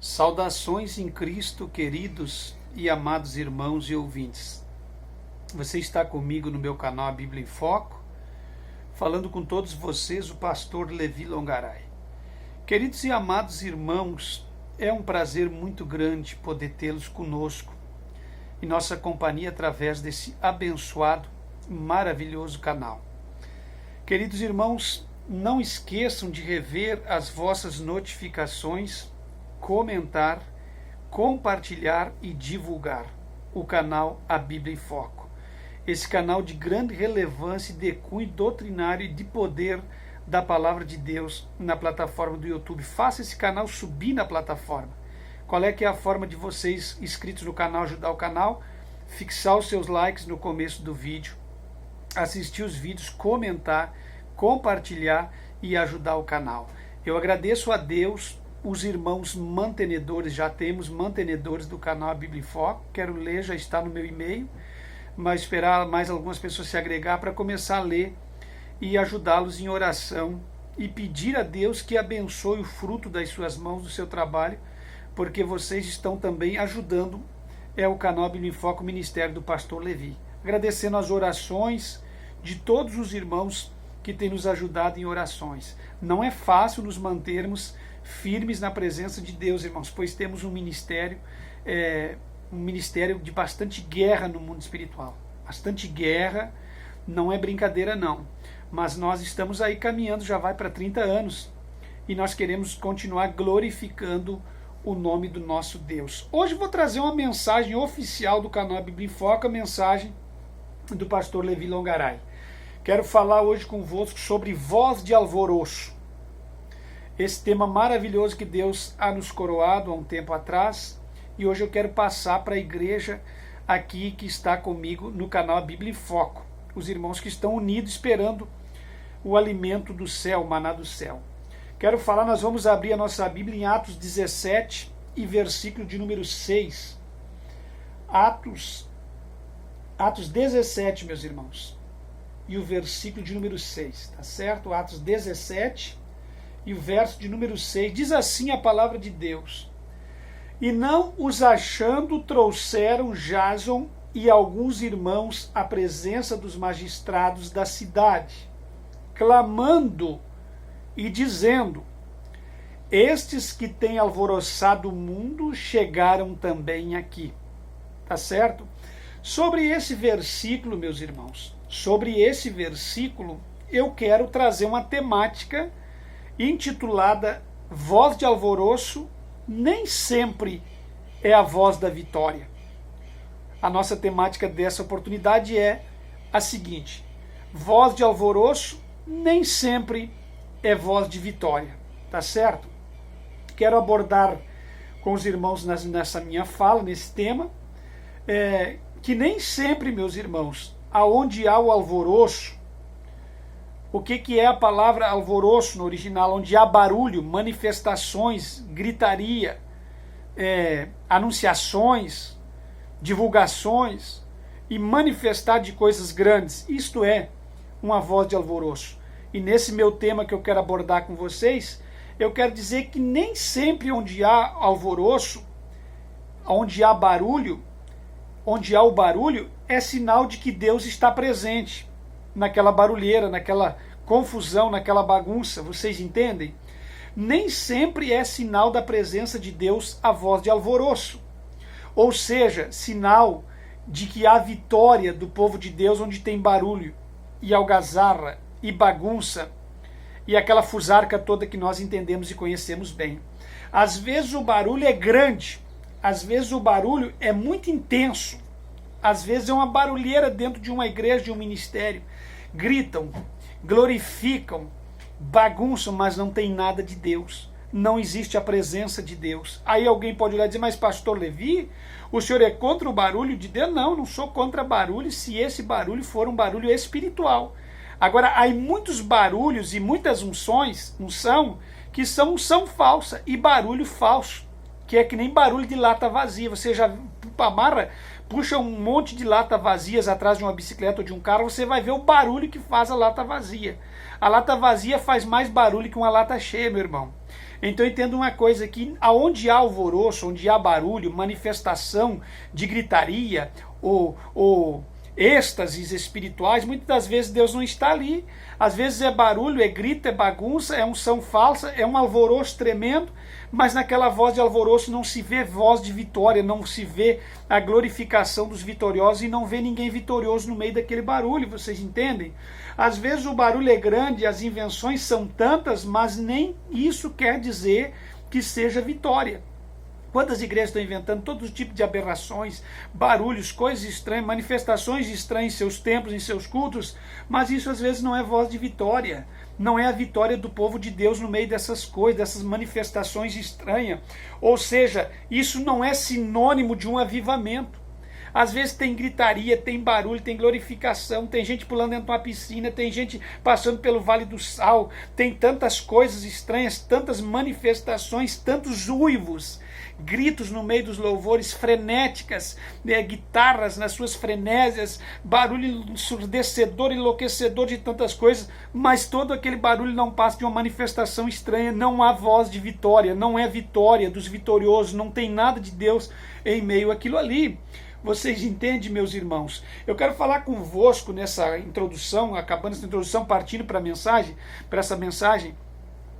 Saudações em Cristo, queridos e amados irmãos e ouvintes. Você está comigo no meu canal A Bíblia em Foco, falando com todos vocês, o pastor Levi Longaray. Queridos e amados irmãos, é um prazer muito grande poder tê-los conosco em nossa companhia através desse abençoado, maravilhoso canal. Queridos irmãos, não esqueçam de rever as vossas notificações, comentar, compartilhar e divulgar o canal A Bíblia em Foco. Esse canal de grande relevância, de cunho doutrinário e de poder da Palavra de Deus na plataforma do YouTube. Faça esse canal subir na plataforma. Qual é que é a forma de vocês, inscritos no canal, ajudar o canal? Fixar os seus likes no começo do vídeo, assistir os vídeos, comentar, compartilhar e ajudar o canal. Eu agradeço a Deus, os irmãos mantenedores, já temos mantenedores do canal A Bíblia em Foco, quero ler, já está no meu e-mail, mas esperar mais algumas pessoas se agregar para começar a ler e ajudá-los em oração e pedir a Deus que abençoe o fruto das suas mãos, do seu trabalho, porque vocês estão também ajudando o canal A Bíblia em Foco, o ministério do pastor Levi. Agradecendo as orações de todos os irmãos que têm nos ajudado em orações. Não é fácil nos mantermos firmes na presença de Deus, irmãos, pois temos um ministério de bastante guerra no mundo espiritual. Bastante guerra, não é brincadeira não. Mas nós estamos aí caminhando, já vai para 30 anos, e nós queremos continuar glorificando o nome do nosso Deus. Hoje vou trazer uma mensagem oficial do canal A Bíblia em Foco, a mensagem do pastor Levi Longaray. Quero falar hoje convosco sobre voz de alvoroço. Esse tema maravilhoso que Deus há nos coroado há um tempo atrás, e hoje eu quero passar para a igreja aqui que está comigo no canal A Bíblia em Foco, os irmãos que estão unidos esperando o alimento do céu, o maná do céu. Quero falar, nós vamos abrir a nossa Bíblia em Atos 17 e versículo de número 6. Atos 17, meus irmãos, e o versículo de número 6, tá certo? Atos 17 e o verso de número 6, diz assim a palavra de Deus: E não os achando, trouxeram Jason e alguns irmãos à presença dos magistrados da cidade, clamando e dizendo: Estes que têm alvoroçado o mundo chegaram também aqui. Tá certo? Sobre esse versículo, meus irmãos, sobre esse versículo, eu quero trazer uma temática intitulada Voz de alvoroço nem sempre é a voz da vitória. A nossa temática dessa oportunidade é a seguinte: voz de alvoroço nem sempre é voz de vitória, tá certo? Quero abordar com os irmãos nessa minha fala, nesse tema, que nem sempre, meus irmãos, aonde há o alvoroço, o que é a palavra alvoroço no original? Onde há barulho, manifestações, gritaria, anunciações, divulgações e manifestar de coisas grandes. Isto é uma voz de alvoroço. E nesse meu tema que eu quero abordar com vocês, eu quero dizer que nem sempre onde há alvoroço, onde há barulho, onde há o barulho, é sinal de que Deus está presente naquela barulheira, naquela confusão, naquela bagunça. Vocês entendem? Nem sempre é sinal da presença de Deus a voz de alvoroço. Ou seja, sinal de que há vitória do povo de Deus onde tem barulho e algazarra e bagunça e aquela fusarca toda que nós entendemos e conhecemos bem. Às vezes o barulho é grande, às vezes o barulho é muito intenso, às vezes é uma barulheira dentro de uma igreja, de um ministério. Gritam, glorificam, bagunçam, mas não tem nada de Deus. Não existe a presença de Deus. Aí alguém pode olhar e dizer: mas pastor Levi, o senhor é contra o barulho de Deus? Não, não sou contra barulho, se esse barulho for um barulho espiritual. Agora, há muitos barulhos e muitas unção que são unção falsa e barulho falso, que é que nem barulho de lata vazia. Você já puxa um monte de lata vazias atrás de uma bicicleta ou de um carro, você vai ver o barulho que faz a lata vazia. A lata vazia faz mais barulho que uma lata cheia, meu irmão. Então entenda uma coisa, que aonde há alvoroço, onde há barulho, manifestação de gritaria ou êxtases espirituais, muitas das vezes Deus não está ali. Às vezes é barulho, é grito, é bagunça, é unção falsa, é um alvoroço tremendo, mas naquela voz de alvoroço não se vê voz de vitória, não se vê a glorificação dos vitoriosos e não vê ninguém vitorioso no meio daquele barulho, vocês entendem? Às vezes o barulho é grande, as invenções são tantas, mas nem isso quer dizer que seja vitória. Quantas igrejas estão inventando todo tipo de aberrações, barulhos, coisas estranhas, manifestações estranhas em seus templos, em seus cultos, mas isso às vezes não é voz de vitória. Não é a vitória do povo de Deus no meio dessas coisas, dessas manifestações estranhas. Ou seja, isso não é sinônimo de um avivamento. Às vezes tem gritaria, tem barulho, tem glorificação, tem gente pulando dentro de uma piscina, tem gente passando pelo Vale do Sal, tem tantas coisas estranhas, tantas manifestações, tantos uivos, gritos no meio dos louvores, frenéticas, guitarras nas suas frenésias, barulho ensurdecedor, enlouquecedor de tantas coisas, mas todo aquele barulho não passa de uma manifestação estranha, não há voz de vitória, não é vitória dos vitoriosos, não tem nada de Deus em meio àquilo ali. Vocês entendem, meus irmãos? Eu quero falar convosco nessa introdução, acabando essa introdução, partindo para essa mensagem,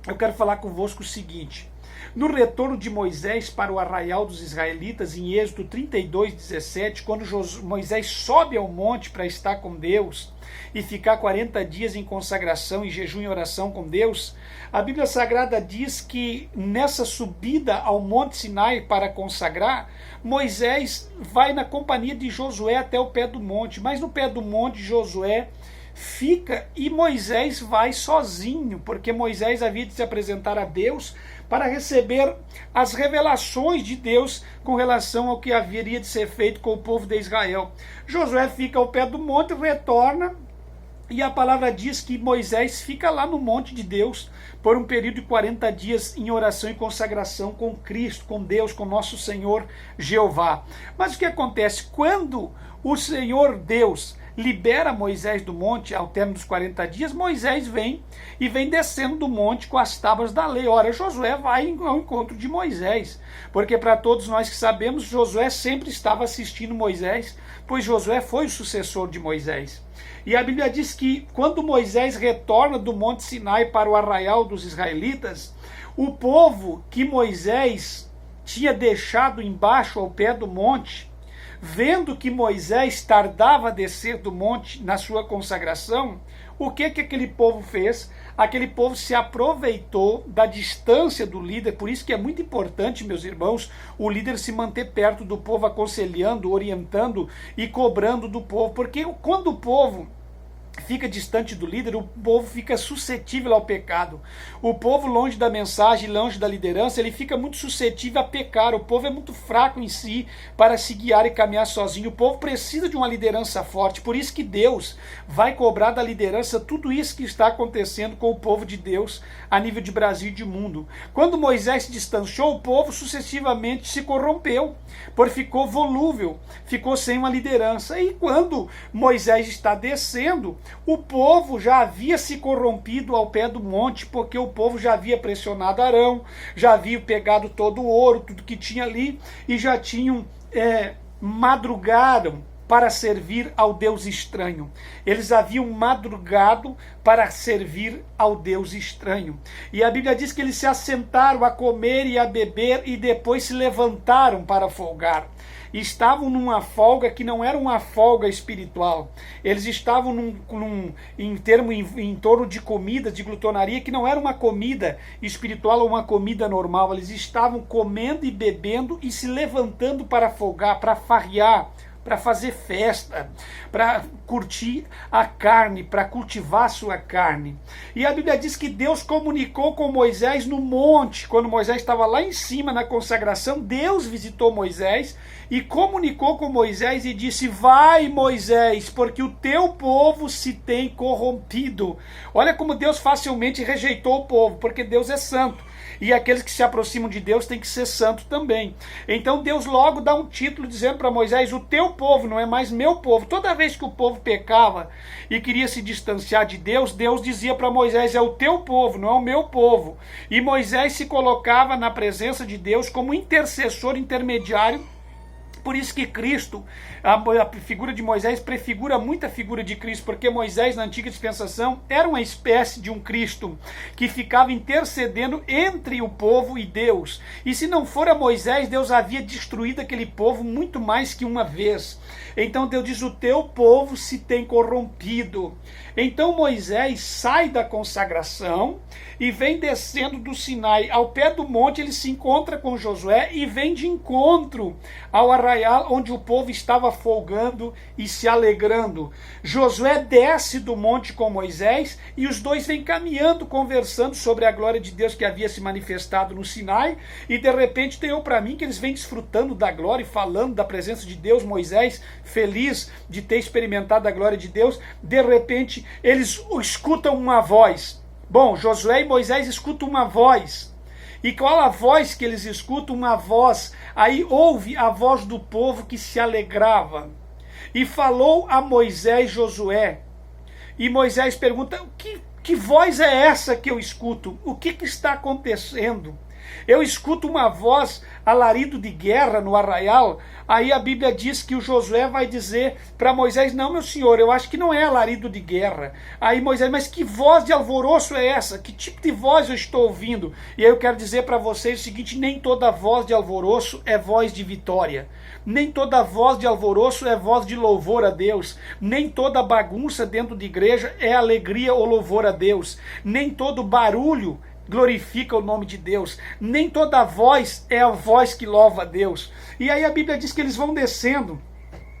eu quero falar convosco o seguinte. No retorno de Moisés para o arraial dos israelitas, em Êxodo 32:17, quando Moisés sobe ao monte para estar com Deus e ficar 40 dias em consagração, em jejum e oração com Deus, a Bíblia Sagrada diz que nessa subida ao Monte Sinai para consagrar, Moisés vai na companhia de Josué até o pé do monte, mas no pé do monte Josué fica e Moisés vai sozinho, porque Moisés havia de se apresentar a Deus para receber as revelações de Deus com relação ao que haveria de ser feito com o povo de Israel. Josué fica ao pé do monte, retorna, e a palavra diz que Moisés fica lá no monte de Deus por um período de 40 dias em oração e consagração com Cristo, com Deus, com nosso Senhor Jeová. Mas o que acontece? Quando o Senhor Deus libera Moisés do monte ao término dos 40 dias, Moisés vem descendo do monte com as tábuas da lei. Ora, Josué vai ao encontro de Moisés, porque para todos nós que sabemos, Josué sempre estava assistindo Moisés, pois Josué foi o sucessor de Moisés. E a Bíblia diz que quando Moisés retorna do Monte Sinai para o arraial dos israelitas, o povo que Moisés tinha deixado embaixo ao pé do monte, vendo que Moisés tardava a descer do monte na sua consagração, o que aquele povo fez? Aquele povo se aproveitou da distância do líder, por isso que é muito importante, meus irmãos, o líder se manter perto do povo, aconselhando, orientando e cobrando do povo, porque quando o povo fica distante do líder, o povo fica suscetível ao pecado. O povo longe da mensagem, longe da liderança, ele fica muito suscetível a pecar. O povo é muito fraco em si para se guiar e caminhar sozinho. O povo precisa de uma liderança forte. Por isso que Deus vai cobrar da liderança tudo isso que está acontecendo com o povo de Deus a nível de Brasil e de mundo. Quando Moisés se distanciou, o povo sucessivamente se corrompeu, porque ficou volúvel, ficou sem uma liderança. E quando Moisés está descendo, o povo já havia se corrompido ao pé do monte, porque o povo já havia pressionado Arão, já havia pegado todo o ouro, tudo que tinha ali, e já tinham madrugado para servir ao Deus estranho. Eles haviam madrugado para servir ao Deus estranho. E a Bíblia diz que eles se assentaram a comer e a beber e depois se levantaram para folgar. Estavam numa folga que não era uma folga espiritual. Eles estavam em torno de comida, de glutonaria, que não era uma comida espiritual ou uma comida normal. Eles estavam comendo e bebendo e se levantando para folgar, para farrear, para fazer festa, para curtir a carne, para cultivar a sua carne. E a Bíblia diz que Deus comunicou com Moisés no monte, quando Moisés estava lá em cima na consagração, Deus visitou Moisés e comunicou com Moisés e disse: vai, Moisés, porque o teu povo se tem corrompido. Olha como Deus facilmente rejeitou o povo, porque Deus é santo. e aqueles que se aproximam de Deus têm que ser santos também. Então Deus logo dá um título dizendo para Moisés: o teu povo não é mais meu povo. Toda vez que o povo pecava e queria se distanciar de Deus, Deus dizia para Moisés: é o teu povo, não é o meu povo. E Moisés se colocava na presença de Deus como intercessor, intermediário. Por isso que Cristo, a figura de Moisés prefigura muito a figura de Cristo, porque Moisés na antiga dispensação era uma espécie de um Cristo que ficava intercedendo entre o povo e Deus. E se não fora Moisés, Deus havia destruído aquele povo muito mais que uma vez. Então Deus diz: o teu povo se tem corrompido. Então Moisés sai da consagração e vem descendo do Sinai. Ao pé do monte ele se encontra com Josué e vem de encontro ao arraial onde o povo estava folgando e se alegrando. Josué desce do monte com Moisés e os dois vêm caminhando, conversando sobre a glória de Deus que havia se manifestado no Sinai, e de repente tenho para mim que eles vêm desfrutando da glória e falando da presença de Deus. Moisés, feliz de ter experimentado a glória de Deus, de repente eles escutam uma voz. Bom, Josué e Moisés escutam uma voz. E qual a voz que eles escutam? Uma voz. Aí ouve a voz do povo que se alegrava. E falou a Moisés Josué. E Moisés pergunta: que voz é essa que eu escuto? O que está acontecendo? Eu escuto uma voz, alarido de guerra no arraial. Aí a Bíblia diz que o Josué vai dizer para Moisés: não, meu senhor, eu acho que não é alarido de guerra. Aí Moisés: mas que voz de alvoroço é essa? Que tipo de voz eu estou ouvindo? E aí eu quero dizer para vocês o seguinte: nem toda voz de alvoroço é voz de vitória. Nem toda voz de alvoroço é voz de louvor a Deus. Nem toda bagunça dentro de igreja é alegria ou louvor a Deus. Nem todo barulho glorifica o nome de Deus. Nem toda voz é a voz que louva a Deus. E aí a Bíblia diz que eles vão descendo.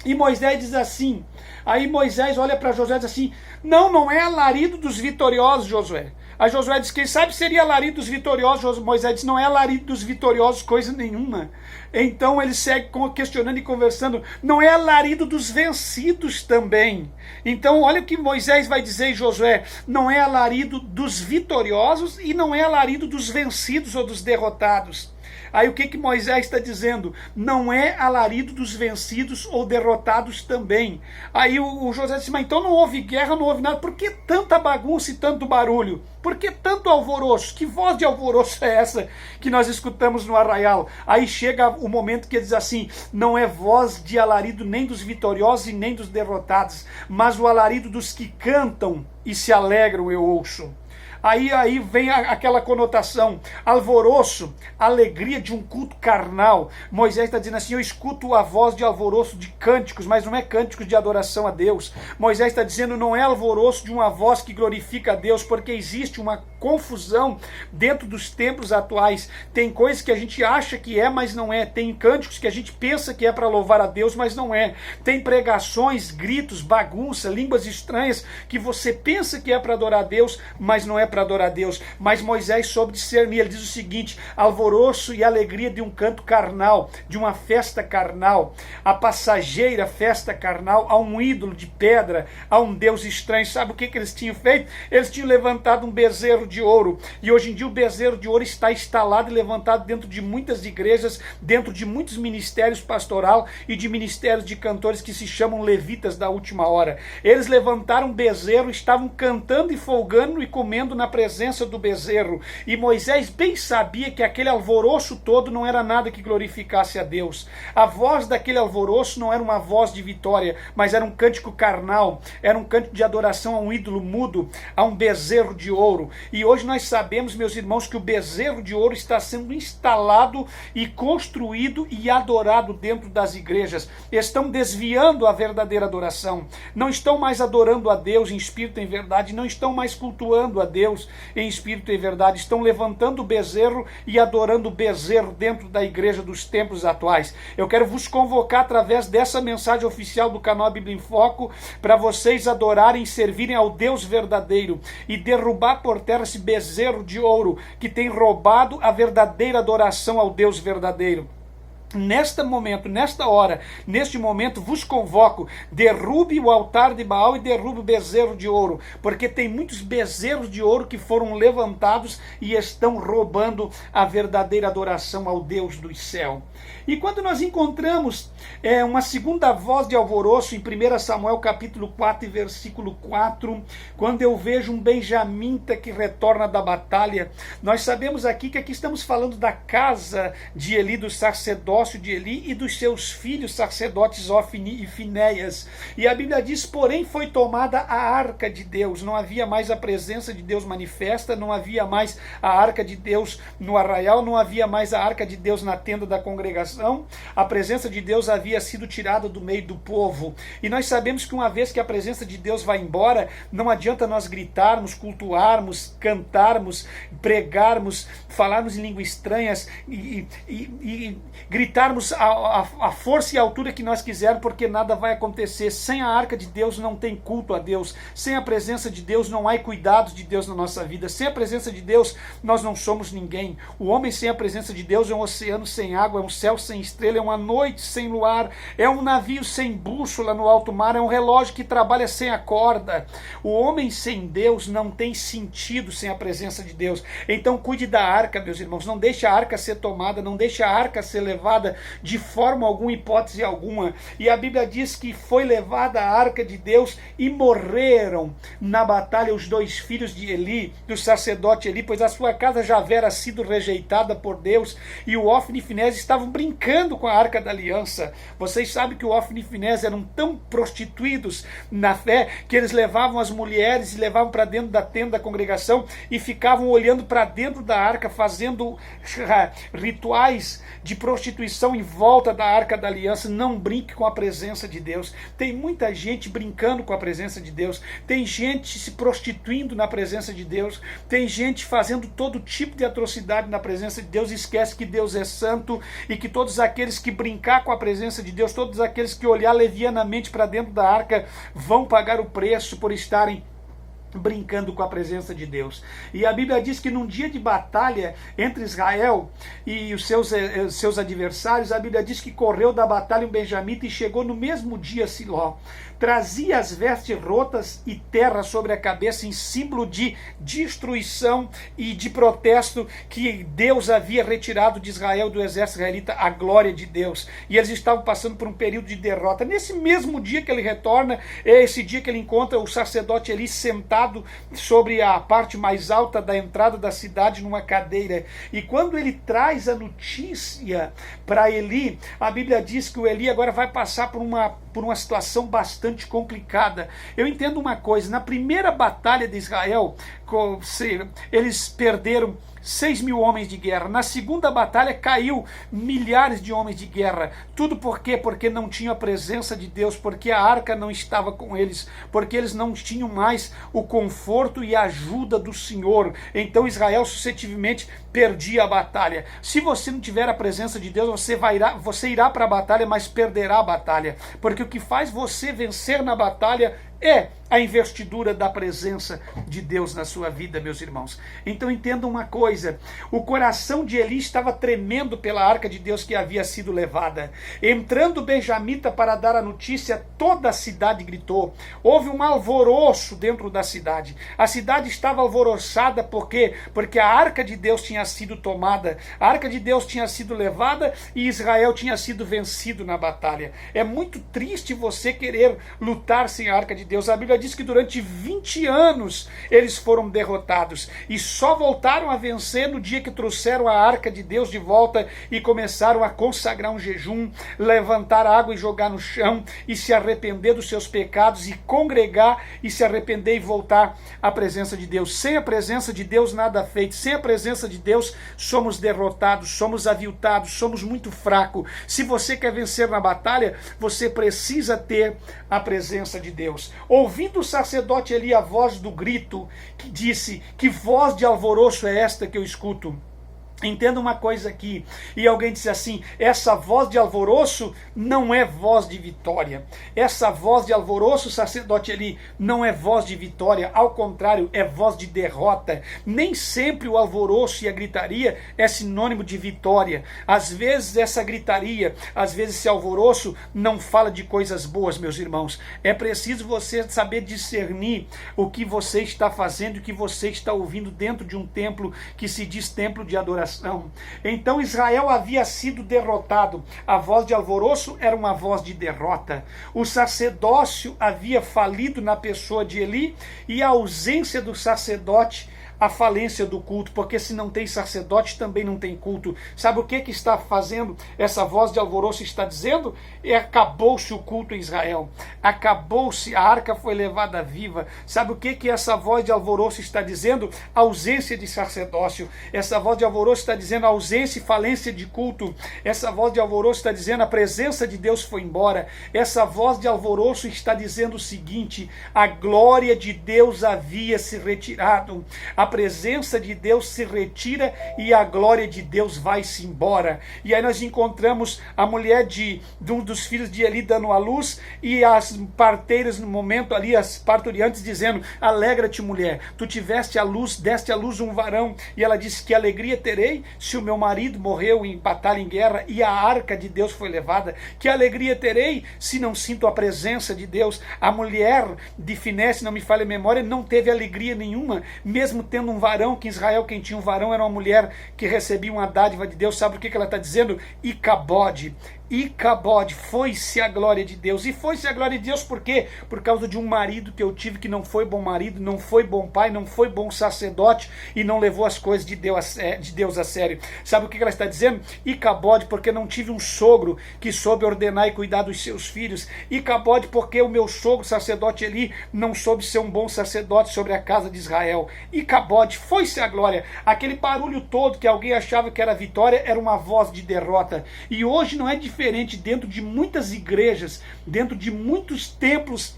E Moisés diz assim. Aí Moisés olha para Josué e diz assim: não é alarido dos vitoriosos, Josué. Aí Josué diz: quem sabe seria alarido dos vitoriosos. Moisés diz: não é alarido dos vitoriosos coisa nenhuma. Então ele segue questionando e conversando: não é alarido dos vencidos também. Então olha o que Moisés vai dizer em Josué: não é alarido dos vitoriosos e não é alarido dos vencidos ou dos derrotados. Aí o que Moisés está dizendo? Não é alarido dos vencidos ou derrotados também. Aí o Josué disse: mas então não houve guerra, não houve nada. Por que tanta bagunça e tanto barulho? Por que tanto alvoroço? Que voz de alvoroço é essa que nós escutamos no arraial? Aí chega o momento que ele diz assim: não é voz de alarido nem dos vitoriosos e nem dos derrotados, mas o alarido dos que cantam e se alegram eu ouço. Aí vem aquela conotação, alvoroço, alegria de um culto carnal. Moisés está dizendo assim: eu escuto a voz de alvoroço de cânticos, mas não é cânticos de adoração a Deus. Moisés está dizendo: não é alvoroço de uma voz que glorifica a Deus, porque existe uma confusão dentro dos templos atuais. Tem coisas que a gente acha que é, mas não é. Tem cânticos que a gente pensa que é para louvar a Deus, mas não é. Tem pregações, gritos, bagunça, línguas estranhas, que você pensa que é para adorar a Deus, mas não é para adorar a Deus. Mas Moisés soube discernir. Ele diz o seguinte: alvoroço e alegria de um canto carnal, de uma festa carnal, a passageira festa carnal, a um ídolo de pedra, a um Deus estranho. Sabe o que eles tinham feito? Eles tinham levantado um bezerro de ouro, e hoje em dia o bezerro de ouro está instalado e levantado dentro de muitas igrejas, dentro de muitos ministérios pastoral e de ministérios de cantores que se chamam levitas da última hora. Eles levantaram um bezerro, estavam cantando e folgando e comendo na presença do bezerro, e Moisés bem sabia que aquele alvoroço todo não era nada que glorificasse a Deus. A voz daquele alvoroço não era uma voz de vitória, mas era um cântico carnal, era um cântico de adoração a um ídolo mudo, a um bezerro de ouro. E hoje nós sabemos, meus irmãos, que o bezerro de ouro está sendo instalado e construído e adorado dentro das igrejas. Estão desviando a verdadeira adoração, não estão mais adorando a Deus em espírito e em verdade, não estão mais cultuando a Deus em espírito e verdade, estão levantando o bezerro e adorando o bezerro dentro da igreja dos tempos atuais. Eu quero vos convocar através dessa mensagem oficial do canal Bíblia em Foco para vocês adorarem e servirem ao Deus verdadeiro e derrubar por terra esse bezerro de ouro que tem roubado a verdadeira adoração ao Deus verdadeiro. Neste momento vos convoco, derrube o altar de Baal e derrube o bezerro de ouro, porque tem muitos bezerros de ouro que foram levantados e estão roubando a verdadeira adoração ao Deus do céu. E quando nós encontramos uma segunda voz de alvoroço em 1 Samuel capítulo 4 e versículo 4, quando eu vejo um benjamita que retorna da batalha, nós sabemos aqui que estamos falando da casa de Eli, do sacerdócio de Eli e dos seus filhos sacerdotes Ofni e Finéias. E a Bíblia diz, porém foi tomada a arca de Deus, não havia mais a presença de Deus manifesta, não havia mais a arca de Deus no arraial, não havia mais a arca de Deus na tenda da congregação, a presença de Deus havia sido tirada do meio do povo. E nós sabemos que uma vez que a presença de Deus vai embora, não adianta nós gritarmos, cultuarmos, cantarmos, pregarmos, falarmos em línguas estranhas e gritarmos a força e a altura que nós quisermos, porque nada vai acontecer. Sem a arca de Deus não tem culto a Deus. Sem a presença de Deus não há cuidados de Deus na nossa vida. Sem a presença de Deus nós não somos ninguém. O homem sem a presença de Deus é um oceano sem água, é um céu sem estrela, é uma noite sem luar, é um navio sem bússola no alto mar, é um relógio que trabalha sem a corda. O homem sem Deus não tem sentido sem a presença de Deus. Então cuide da arca, meus irmãos, não deixe a arca ser tomada, não deixe a arca ser levada de forma alguma, hipótese alguma. E a Bíblia diz que foi levada a arca de Deus e morreram na batalha os 2 filhos de Eli, do sacerdote Eli, pois a sua casa já havia sido rejeitada por Deus, e o Ofni e Finéias estavam brincando com a arca da aliança. Vocês sabem que o Ofni e Finéias eram tão prostituídos na fé que eles levavam as mulheres e levavam para dentro da tenda da congregação e ficavam olhando para dentro da arca, fazendo rituais de prostituição em volta da arca da aliança. Não brinque com a presença de Deus. Tem muita gente brincando com a presença de Deus, tem gente se prostituindo na presença de Deus, tem gente fazendo todo tipo de atrocidade na presença de Deus, e esquece que Deus é santo e que todos aqueles que brincar com a presença de Deus, todos aqueles que olhar levianamente para dentro da arca vão pagar o preço por estarem brincando com a presença de Deus. E a Bíblia diz que num dia de batalha entre Israel e os seus adversários, a Bíblia diz que correu da batalha um benjamita e chegou no mesmo dia a Siló. Trazia as vestes rotas e terra sobre a cabeça, em símbolo de destruição e de protesto, que Deus havia retirado de Israel, do exército israelita, a glória de Deus. E eles estavam passando por um período de derrota. Nesse mesmo dia que ele retorna, é esse dia que ele encontra o sacerdote Eli sentado sobre a parte mais alta da entrada da cidade, numa cadeira. E quando ele traz a notícia para Eli, a Bíblia diz que o Eli agora vai passar por uma situação bastante complicada. Eu entendo uma coisa: na primeira batalha de Israel, eles perderam 6.000 homens de guerra. Na segunda batalha caiu milhares de homens de guerra. Tudo por quê? Porque não tinha a presença de Deus, porque a arca não estava com eles, porque eles não tinham mais o conforto e a ajuda do Senhor. Então Israel suscetivelmente perdia a batalha. Se você não tiver a presença de Deus, você irá para a batalha, mas perderá a batalha, porque o que faz você vencer na batalha é a investidura da presença de Deus na sua vida, meus irmãos. Então entendam uma coisa: o coração de Eli estava tremendo pela arca de Deus que havia sido levada. Entrando o benjamita para dar a notícia, toda a cidade gritou. Houve um alvoroço dentro da cidade. A cidade estava alvoroçada, por quê? Porque a arca de Deus tinha sido tomada, a arca de Deus tinha sido levada e Israel tinha sido vencido na batalha. É muito triste você querer lutar sem a arca de Deus. A Bíblia diz que durante 20 anos eles foram derrotados e só voltaram a vencer no dia que trouxeram a arca de Deus de volta e começaram a consagrar um jejum, levantar água e jogar no chão e se arrepender dos seus pecados e congregar e se arrepender e voltar à presença de Deus. Sem a presença de Deus nada feito. Sem a presença de Deus somos derrotados, somos aviltados, somos muito fracos. Se você quer vencer na batalha, você precisa ter a presença de Deus. Ouvindo o sacerdote Eli a voz do grito, que disse: que voz de alvoroço é esta que eu escuto? Entenda uma coisa aqui, e alguém disse assim, essa voz de alvoroço não é voz de vitória. Essa voz de alvoroço, sacerdote ali, não é voz de vitória, ao contrário, é voz de derrota. Nem sempre o alvoroço e a gritaria é sinônimo de vitória. Às vezes essa gritaria, às vezes esse alvoroço não fala de coisas boas, meus irmãos. É preciso você saber discernir o que você está fazendo, o que você está ouvindo dentro de um templo que se diz templo de adoração. Então Israel havia sido derrotado. A voz de alvoroço era uma voz de derrota. O sacerdócio havia falido na pessoa de Eli, e a ausência do sacerdote, a falência do culto, porque se não tem sacerdote também não tem culto. Sabe o que está fazendo? Essa voz de alvoroço está dizendo, acabou-se o culto em Israel, acabou-se, a arca foi levada viva. Sabe o que essa voz de alvoroço está dizendo? Ausência de sacerdócio. Essa voz de alvoroço está dizendo ausência e falência de culto. Essa voz de alvoroço está dizendo a presença de Deus foi embora. Essa voz de alvoroço está dizendo o seguinte, a glória de Deus havia se retirado. A presença de Deus se retira e a glória de Deus vai-se embora. E aí nós encontramos a mulher de um dos filhos de Eli dando a luz, e as parteiras no momento ali, as parturiantes dizendo, alegra-te mulher, tu tiveste a luz, deste à luz um varão, e ela disse, que alegria terei se o meu marido morreu em batalha, em guerra, e a arca de Deus foi levada. Que alegria terei se não sinto a presença de Deus. A mulher de Finesse, não me falha a memória, não teve alegria nenhuma, mesmo tendo um varão, que em Israel quem tinha um varão era uma mulher que recebia uma dádiva de Deus. Sabe o que ela está dizendo? Icabode. Icabode, foi-se a glória de Deus. E foi-se a glória de Deus por quê? Por causa de um marido que eu tive que não foi bom marido, não foi bom pai, não foi bom sacerdote e não levou as coisas de Deus a sério. Sabe o que ela está dizendo? Icabode, porque não tive um sogro que soube ordenar e cuidar dos seus filhos. Icabode, porque o meu sogro, sacerdote Eli, não soube ser um bom sacerdote sobre a casa de Israel. Icabode, foi-se a glória. Aquele barulho todo que alguém achava que era vitória era uma voz de derrota. E hoje não é diferente dentro de muitas igrejas, dentro de muitos templos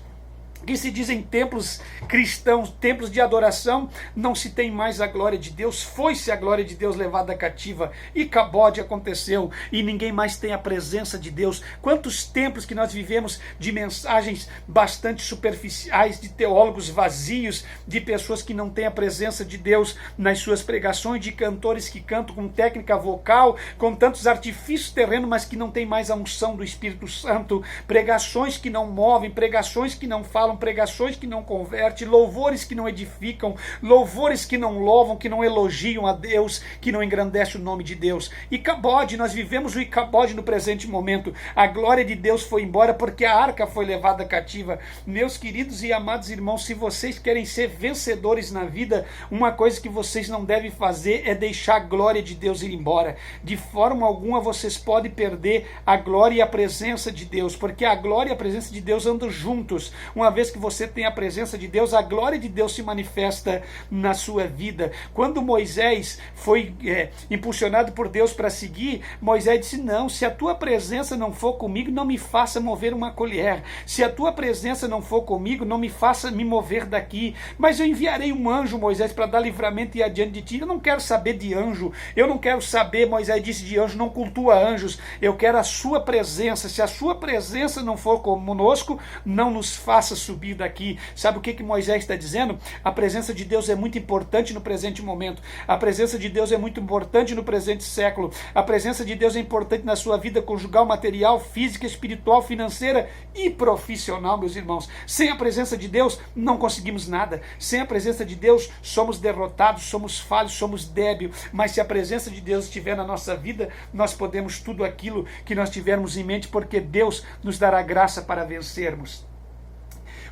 que se dizem templos cristãos, templos de adoração, não se tem mais a glória de Deus. Foi-se a glória de Deus levada cativa. Icabode aconteceu e ninguém mais tem a presença de Deus. Quantos templos que nós vivemos de mensagens bastante superficiais, de teólogos vazios, de pessoas que não têm a presença de Deus nas suas pregações, de cantores que cantam com técnica vocal, com tantos artifícios terrenos, mas que não tem mais a unção do Espírito Santo, pregações que não movem, pregações que não falam, pregações que não convertem, louvores que não edificam, louvores que não louvam, que não elogiam a Deus, que não engrandecem o nome de Deus. Icabode, nós vivemos o Icabode no presente momento. A glória de Deus foi embora porque a arca foi levada cativa. Meus queridos e amados irmãos, se vocês querem ser vencedores na vida, uma coisa que vocês não devem fazer é deixar a glória de Deus ir embora. De forma alguma vocês podem perder a glória e a presença de Deus, porque a glória e a presença de Deus andam juntos. Uma vez que você tem a presença de Deus, a glória de Deus se manifesta na sua vida. Quando Moisés foi impulsionado por Deus para seguir, Moisés disse, não, se a tua presença não for comigo, não me faça mover uma colher. Se a tua presença não for comigo, não me faça me mover daqui. Mas eu enviarei um anjo, Moisés, para dar livramento e ir adiante de ti. Eu não quero saber de anjo, eu não quero saber, Moisés disse, de anjo, não cultua anjos, eu quero a sua presença. Se a sua presença não for conosco, não nos faça subir daqui. Sabe o que Moisés está dizendo? A presença de Deus é muito importante no presente momento. A presença de Deus é muito importante no presente século. A presença de Deus é importante na sua vida conjugal, material, física, espiritual, financeira e profissional, meus irmãos. Sem a presença de Deus, não conseguimos nada. Sem a presença de Deus, somos derrotados, somos falhos, somos débeis. Mas se a presença de Deus estiver na nossa vida, nós podemos tudo aquilo que nós tivermos em mente, porque Deus nos dará graça para vencermos.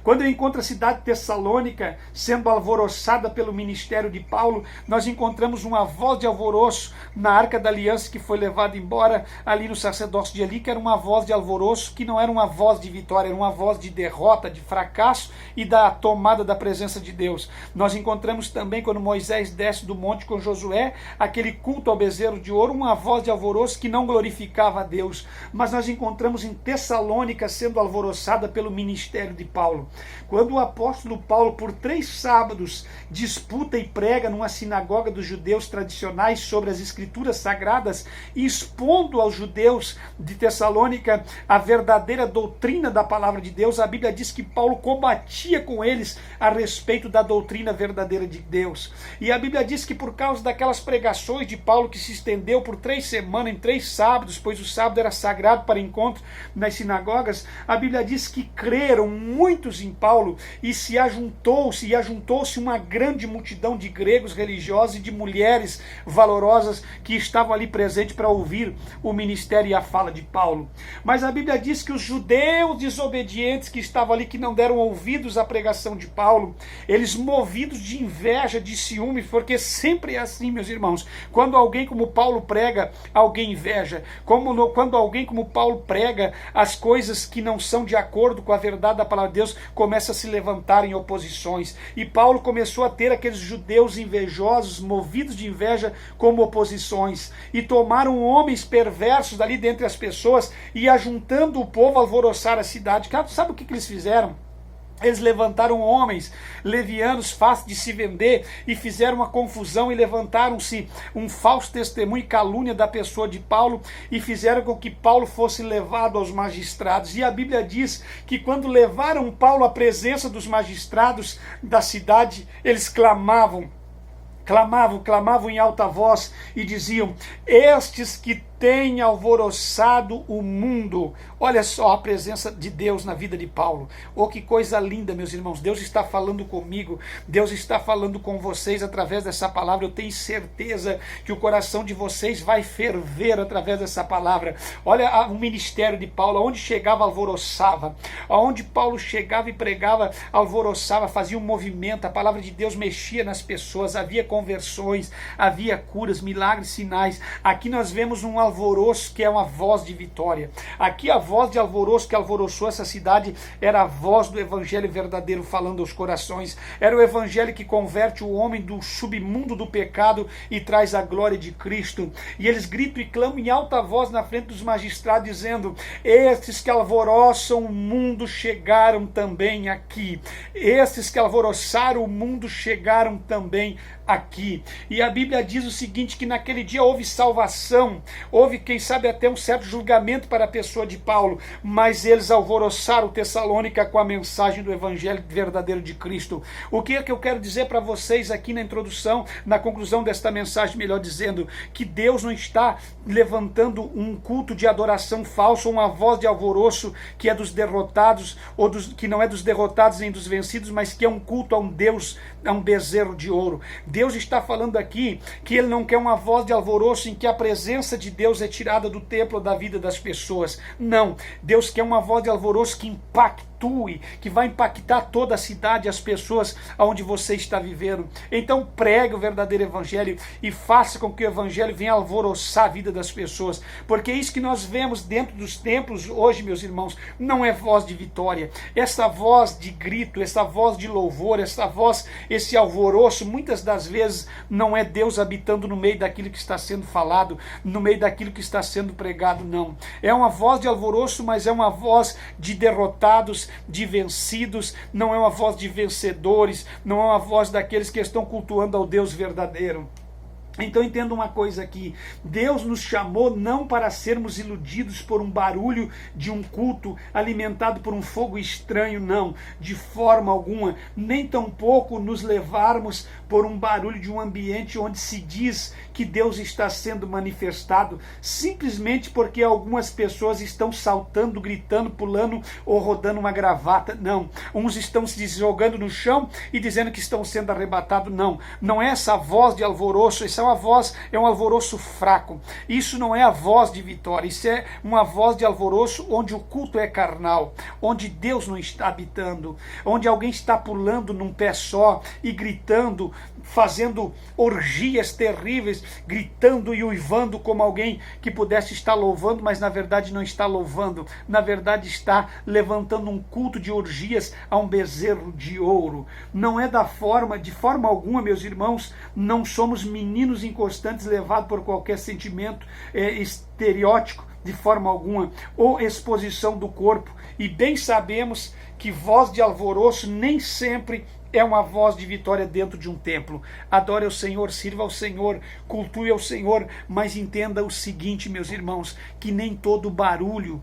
Quando eu encontro a cidade de Tessalônica sendo alvoroçada pelo ministério de Paulo, nós encontramos uma voz de alvoroço na Arca da Aliança que foi levada embora ali no sacerdócio de Eli, que era uma voz de alvoroço, que não era uma voz de vitória, era uma voz de derrota, de fracasso e da tomada da presença de Deus. Nós encontramos também, quando Moisés desce do monte com Josué, aquele culto ao bezerro de ouro, uma voz de alvoroço que não glorificava a Deus. Mas nós encontramos em Tessalônica sendo alvoroçada pelo ministério de Paulo. Quando o apóstolo Paulo, por 3 sábados, disputa e prega numa sinagoga dos judeus tradicionais sobre as escrituras sagradas, expondo aos judeus de Tessalônica a verdadeira doutrina da palavra de Deus, a Bíblia diz que Paulo combatia com eles a respeito da doutrina verdadeira de Deus. E a Bíblia diz que por causa daquelas pregações de Paulo que se estendeu por 3 semanas, em 3 sábados, pois o sábado era sagrado para encontro nas sinagogas, a Bíblia diz que creram muitos em Paulo e se ajuntou-se uma grande multidão de gregos religiosos e de mulheres valorosas que estavam ali presentes para ouvir o ministério e a fala de Paulo. Mas a Bíblia diz que os judeus desobedientes que estavam ali, que não deram ouvidos à pregação de Paulo, eles movidos de inveja, de ciúme, porque sempre é assim, meus irmãos, quando alguém como Paulo prega, alguém inveja, quando alguém como Paulo prega as coisas que não são de acordo com a verdade da palavra de Deus, começa a se levantar em oposições, e Paulo começou a ter aqueles judeus invejosos, movidos de inveja, como oposições, e tomaram homens perversos dali dentre as pessoas, e ajuntando o povo, alvoroçar a cidade. Sabe o que eles fizeram? Eles levantaram homens levianos, fáceis de se vender, e fizeram uma confusão, e levantaram-se um falso testemunho e calúnia da pessoa de Paulo, e fizeram com que Paulo fosse levado aos magistrados. E a Bíblia diz que quando levaram Paulo à presença dos magistrados da cidade, eles clamavam em alta voz e diziam: estes que têm alvoroçado o mundo. Olha só a presença de Deus na vida de Paulo. Oh, que coisa linda, meus irmãos. Deus está falando comigo, Deus está falando com vocês através dessa palavra. Eu tenho certeza que o coração de vocês vai ferver através dessa palavra. Olha o ministério de Paulo, aonde chegava, alvoroçava. Aonde Paulo chegava e pregava, alvoroçava, fazia um movimento. A palavra de Deus mexia nas pessoas, havia conversões, havia curas, milagres, sinais. Aqui nós vemos um alvoroço que é uma voz de vitória. Aqui a voz de alvoroço que alvoroçou essa cidade era a voz do evangelho verdadeiro falando aos corações. Era o evangelho que converte o homem do submundo do pecado e traz a glória de Cristo. E eles gritam e clamam em alta voz na frente dos magistrados, dizendo: estes que alvoroçam o mundo chegaram também aqui. Estes que alvoroçaram o mundo chegaram também aqui. E a Bíblia diz o seguinte, que naquele dia houve salvação, houve, quem sabe, até um certo julgamento para a pessoa de Paulo, mas eles alvoroçaram Tessalônica com a mensagem do evangelho verdadeiro de Cristo. O que é que eu quero dizer para vocês aqui na introdução, na conclusão desta mensagem, melhor dizendo, que Deus não está levantando um culto de adoração falso, uma voz de alvoroço que é dos derrotados, ou que não é dos derrotados nem dos vencidos, mas que é um culto a um Deus, a um bezerro de ouro. Deus está falando aqui que Ele não quer uma voz de alvoroço em que a presença de Deus é tirada do templo da vida das pessoas. Não, Deus quer uma voz de alvoroço que impactue, que vai impactar toda a cidade, as pessoas aonde você está vivendo. Então pregue o verdadeiro evangelho e faça com que o evangelho venha alvoroçar a vida das pessoas, porque é isso que nós vemos dentro dos templos hoje, meus irmãos, não é voz de vitória. Essa voz de grito, essa voz de louvor, essa voz, esse alvoroço, muitas das vezes não é Deus habitando no meio daquilo que está sendo falado, no meio daquilo que está sendo pregado, não. É uma voz de alvoroço, mas é uma voz de derrotados, de vencidos, não é uma voz de vencedores, não é uma voz daqueles que estão cultuando ao Deus verdadeiro. Então entenda uma coisa aqui, Deus nos chamou não para sermos iludidos por um barulho de um culto alimentado por um fogo estranho, não, de forma alguma, nem tampouco nos levarmos por um barulho de um ambiente onde se diz que Deus está sendo manifestado, simplesmente porque algumas pessoas estão saltando, gritando, pulando ou rodando uma gravata, não. Uns estão se jogando no chão e dizendo que estão sendo arrebatados, não. Não é essa voz de alvoroço, essa uma voz, é um alvoroço fraco. Isso não é a voz de vitória, isso é uma voz de alvoroço onde o culto é carnal, onde Deus não está habitando, onde alguém está pulando num pé só e gritando, fazendo orgias terríveis, gritando e uivando como alguém que pudesse estar louvando, mas na verdade não está louvando, na verdade está levantando um culto de orgias a um bezerro de ouro. Não é de forma alguma, meus irmãos, não somos meninos inconstantes levados por qualquer sentimento estereótipo de forma alguma, ou exposição do corpo. E bem sabemos que voz de alvoroço nem sempre é uma voz de vitória dentro de um templo. Adore ao Senhor, sirva ao Senhor, cultue ao Senhor, mas entenda o seguinte, meus irmãos, que nem todo barulho,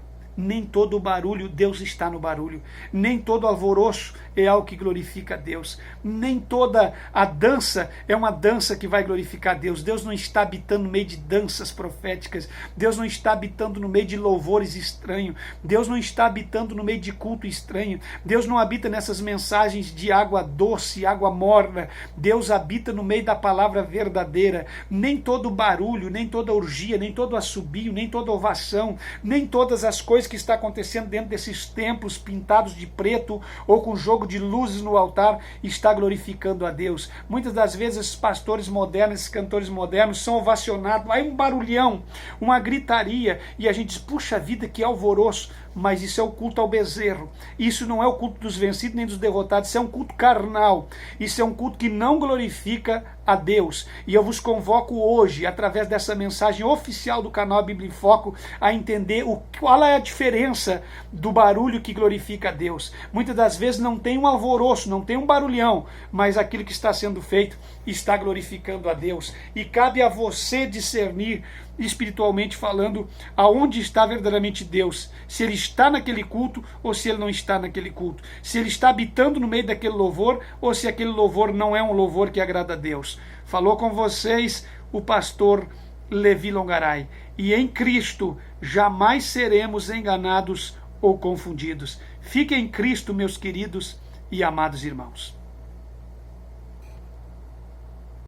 Deus está no barulho. Nem todo alvoroço é algo que glorifica a Deus. Nem toda a dança é uma dança que vai glorificar a Deus. Deus não está habitando no meio de danças proféticas. Deus não está habitando no meio de louvores estranhos. Deus não está habitando no meio de culto estranho. Deus não habita nessas mensagens de água doce, água morna. Deus habita no meio da palavra verdadeira. Nem todo barulho, nem toda orgia, nem todo assobio, nem toda ovação, nem todas as coisas que está acontecendo dentro desses templos pintados de preto ou com jogo de luzes no altar está glorificando a Deus. Muitas das vezes esses pastores modernos, esses cantores modernos são ovacionados, aí um barulhão, uma gritaria, e a gente diz, puxa vida, que alvoroço. Mas isso é o culto ao bezerro. Isso não é o culto dos vencidos nem dos derrotados. Isso é um culto carnal. Isso é um culto que não glorifica a Deus. E eu vos convoco hoje, através dessa mensagem oficial do canal Bíblia em Foco, a entender qual é a diferença do barulho que glorifica a Deus. Muitas das vezes não tem um alvoroço, não tem um barulhão, mas aquilo que está sendo feito está glorificando a Deus. E cabe a você discernir, espiritualmente falando, aonde está verdadeiramente Deus, se ele está naquele culto ou se ele não está naquele culto, se ele está habitando no meio daquele louvor ou se aquele louvor não é um louvor que agrada a Deus. Falou com vocês o pastor Levi Longaray, e em Cristo jamais seremos enganados ou confundidos. Fiquem em Cristo, meus queridos e amados irmãos.